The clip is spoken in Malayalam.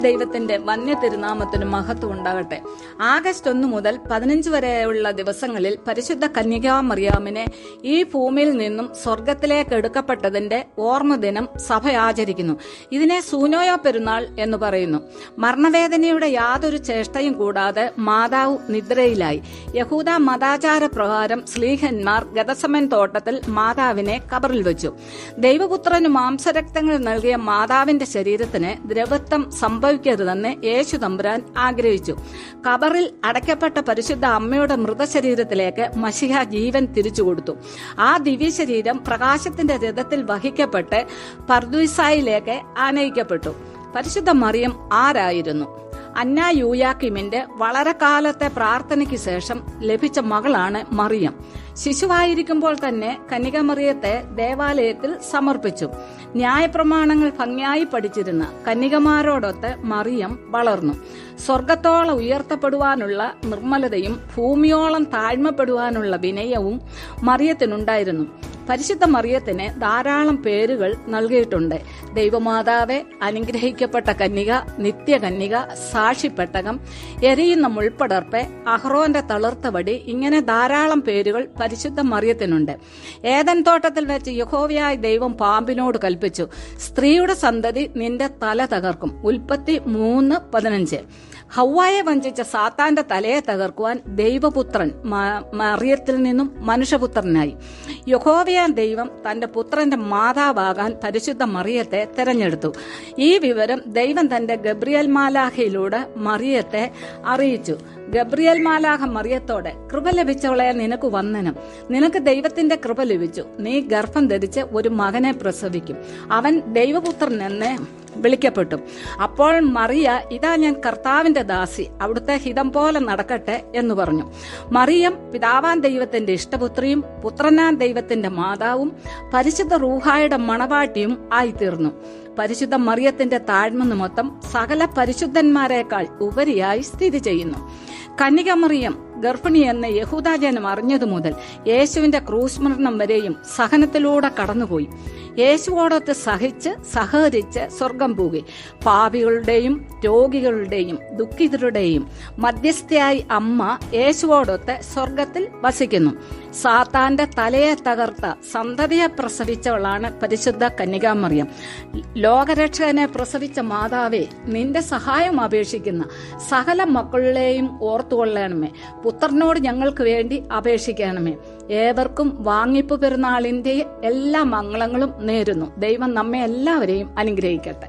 ദൈവത്തിന്റെ വന്യ തിരുനാമത്തിന് മഹത്വം ഉണ്ടാകട്ടെ. ആഗസ്റ്റ് 1 മുതൽ 15 വരെയുള്ള ദിവസങ്ങളിൽ പരിശുദ്ധ കന്യകാമറിയാമിനെ ഈ ഭൂമിയിൽ നിന്നും സ്വർഗത്തിലേക്ക് എടുക്കപ്പെട്ടതിന്റെ ഓർമ്മദിനം സഭ ആചരിക്കുന്നു. ഇതിനെ സൂനോയ പെരുന്നാൾ എന്ന് പറയുന്നു. മരണവേദനയുടെ യാതൊരു ചേഷ്ടയും കൂടാതെ മാതാവ് നിദ്രയിലായി. യഹൂദ മതാചാര പ്രകാരം സ്ലീഹന്മാർ ഗതസമൻ തോട്ടത്തിൽ മാതാവിനെ കബറിൽ വെച്ചു. ദൈവപുത്രന് മാംസരക്തങ്ങൾ നൽകിയ മാതാവിന്റെ ശരീരത്തിന് ദ്രവത്വം സംഭവിക്കരുതെന്ന് യേശു തമ്പുരാൻ ആഗ്രഹിച്ചു. കബറിൽ അടയ്ക്കപ്പെട്ട പരിശുദ്ധ അമ്മയുടെ മൃതശരീരത്തിലേക്ക് മശിഹ ജീവൻ തിരിച്ചുകൊടുത്തു. ആ ദിവ്യശരീരം പ്രകാശത്തിന്റെ രഥത്തിൽ വഹിക്കപ്പെട്ട് പർദീസായിലേക്ക് ആനയിക്കപ്പെട്ടു. പരിശുദ്ധ മറിയം ആരായിരുന്നു? അന്ന യൂയാക്കിമിന്റെ വളരെ കാലത്തെ പ്രാർത്ഥനയ്ക്ക് ശേഷം ലഭിച്ച മകളാണ് മറിയം. ശിശുവായിരിക്കുമ്പോൾ തന്നെ കന്യകമറിയത്തെ ദേവാലയത്തിൽ സമർപ്പിച്ചു. ന്യായപ്രമാണങ്ങൾ ഭംഗിയായി പഠിച്ചിരുന്ന കന്യകമാരോടൊത്ത് മറിയം വളർന്നു. സ്വർഗത്തോളം ഉയർത്തപ്പെടുവാനുള്ള നിർമ്മലതയും ഭൂമിയോളം താഴ്മപ്പെടുവാനുള്ള വിനയവും മറിയത്തിനുണ്ടായിരുന്നു. പരിശുദ്ധ മറിയത്തിന് ധാരാളം പേരുകൾ നൽകിയിട്ടുണ്ട്. ദൈവമാതാവെ, അനുഗ്രഹിക്കപ്പെട്ട കന്യക, നിത്യകന്യക, സാക്ഷിപ്പെട്ടകം, എരിയുന്ന മുൾപ്പടർപ്പ്, അഹ്റോന്റെ തളിർത്ത വടി, ഇങ്ങനെ ധാരാളം പേരുകൾ പരിശുദ്ധ മറിയത്തിനുണ്ട്. ഏദൻ തോട്ടത്തിൽ വെച്ച് യഹോവയായ ദൈവം പാമ്പിനോട് കൽപ്പിച്ചു, സ്ത്രീയുടെ സന്തതി നിന്റെ തല തകർക്കും. ഉൽപ്പത്തി 3:15. ഹവ്വായെ വഞ്ചിച്ച സാത്താന്റെ തലയെ തകർക്കുവാൻ ദൈവപുത്രൻ മറിയത്തിൽ നിന്നും മനുഷ്യപുത്രനായി. യഹോവയായ ദൈവം തന്റെ പുത്രന്റെ മാതാവാകാൻ പരിശുദ്ധ മറിയത്തെ തെരഞ്ഞെടുത്തു. ഈ വിവരം ദൈവം തന്റെ ഗബ്രിയേൽ മാലാഖയിലൂടെ മറിയത്തെ അറിയിച്ചു. ഗബ്രിയേൽ മാലാഖ മറിയത്തോടെ, കൃപ ലഭിച്ചവളെ, നിനക്ക് വന്ദനം, നിനക്ക് ദൈവത്തിന്റെ കൃപ ലഭിച്ചു. നീ ഗർഭം ധരിച്ച് ഒരു മകനെ പ്രസവിക്കും, അവൻ ദൈവപുത്രൻ എന്ന് വിളിക്കപ്പെട്ടു. അപ്പോൾ മറിയ, ഇതാ ഞാൻ കർത്താവിന്റെ ദാസി, അവിടുത്തെ ഹിതം പോലെ നടക്കട്ടെ എന്ന് പറഞ്ഞു. മറിയം പിതാവാൻ ദൈവത്തിന്റെ ഇഷ്ടപുത്രിയും പുത്രനാൻ ദൈവത്തിന്റെ മാതാവും പരിശുദ്ധ റൂഹായുടെ മണവാട്ടിയും ആയിത്തീർന്നു. പരിശുദ്ധ മറിയത്തിന്റെ താഴ്മ നിമിത്തം സകല പരിശുദ്ധന്മാരെക്കാൾ ഉപരിയായി സ്ഥിതി ചെയ്യുന്നു. കന്യകമറിയം ഗർഭിണിയെന്ന് യഹൂദാജനം അറിഞ്ഞതു മുതൽ യേശുവിന്റെ ക്രൂശ് മരണം വരെയും സഹനത്തിലൂടെ കടന്നുപോയി. യേശുവോടൊത്ത് സഹകരിച്ച് സ്വർഗം പോകി. പാപികളുടെയും രോഗികളുടെയും ദുഃഖിതരുടെയും മധ്യസ്ഥയായി അമ്മ യേശുവോടൊത്ത് സ്വർഗത്തിൽ വസിക്കുന്നു. സാത്താന്റെ തലയെ തകർത്ത സന്തതിയെ പ്രസവിച്ചവളാണ് പരിശുദ്ധ കന്യകാമറിയം. ലോകരക്ഷകനെ പ്രസവിച്ച മാതാവേ, നിന്റെ സഹായം അപേക്ഷിക്കുന്ന സകല മക്കളിലെയും ഓർത്തുകൊള്ളണമേ. പുത്രനോട് ഞങ്ങൾക്ക് വേണ്ടി അപേക്ഷിക്കണമേ. ഏവർക്കും വാങ്ങിപ്പ് പെരുന്നാളിന്റെ എല്ലാ മംഗളങ്ങളും നേരുന്നു. ദൈവം നമ്മെ എല്ലാവരെയും അനുഗ്രഹിക്കട്ടെ.